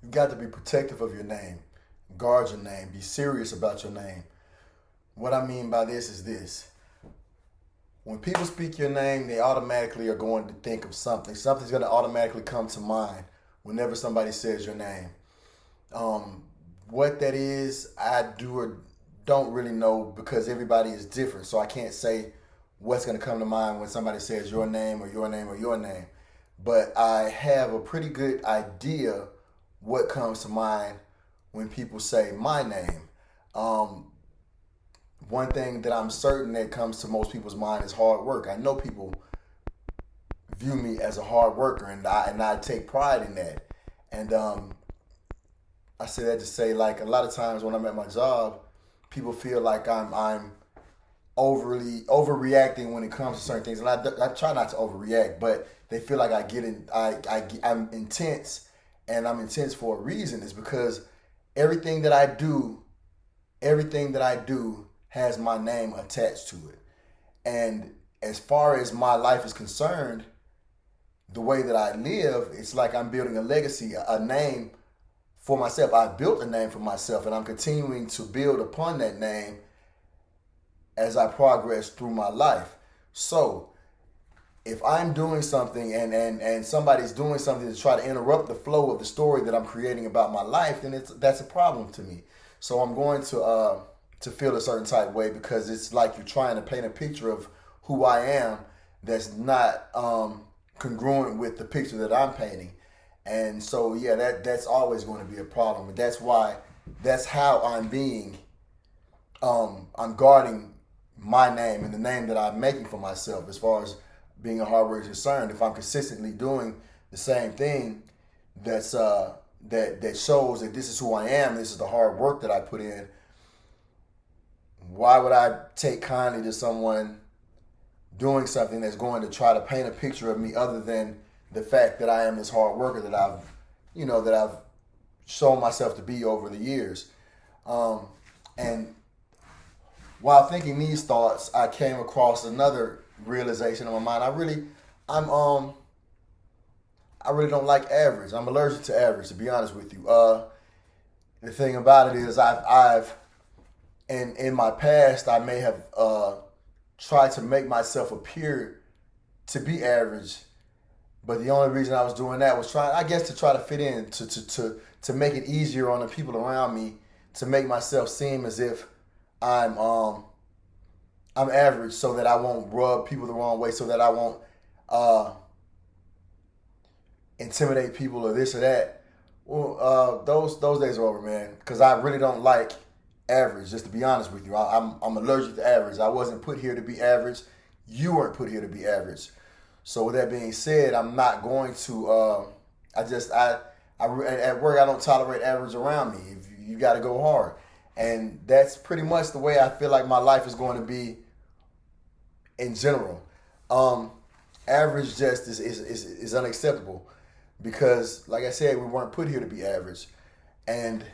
You got to be protective of your name. Guard your name. Be serious about your name. What I mean by this is this. When people speak your name, they automatically are going to think of something. Something's going to automatically come to mind whenever somebody says your name. Um, what that is, I do or don't really know because everybody is different. So I can't say what's going to come to mind when somebody says your name or your name or your name. But I have a pretty good idea what comes to mind when people say my name. Um, One thing that I'm certain that comes to most people's mind is hard work. I know people view me as a hard worker, and I take pride in that. And I say that to say, like, a lot of times when I'm at my job, people feel like I'm overly overreacting when it comes to certain things, and I try not to overreact, but they feel like I'm intense, and I'm intense for a reason. It's because everything that I do, everything that I do has my name attached to it. And as far as my life is concerned, the way that I live, it's like I'm building a legacy, a name for myself. I built a name for myself, and I'm continuing to build upon that name as I progress through my life. So if I'm doing something and somebody's doing something to try to interrupt the flow of the story that I'm creating about my life, then that's a problem to me. So I'm going to feel a certain type of way because it's like you're trying to paint a picture of who I am that's not congruent with the picture that I'm painting. And so yeah, that's always going to be a problem. And that's how I'm guarding my name and the name that I'm making for myself as far as being a hard worker is concerned. If I'm consistently doing the same thing that shows that this is who I am, this is the hard work that I put in, why would I take kindly to someone doing something that's going to try to paint a picture of me other than the fact that I am this hard worker that I've shown myself to be over the years. And while thinking these thoughts, I came across another realization in my mind. I'm I really don't like average. I'm allergic to average, to be honest with you. The thing about it is, I've in my past, I may have tried to make myself appear to be average, but the only reason I was doing that was trying, I guess, to try to fit in, to make it easier on the people around me, to make myself seem as if I'm um I'm average, so that I won't rub people the wrong way, so that I won't uh, intimidate people or this or that. Well, those days are over, man. Because I really don't like average. Just to be honest with you, I'm allergic to average. I wasn't put here to be average. You weren't put here to be average. So with that being said, I'm not going to. I just at work I don't tolerate average around me. If you got to go hard, and that's pretty much the way I feel like my life is going to be in general. Um, Average just is unacceptable because, like I said, we weren't put here to be average, and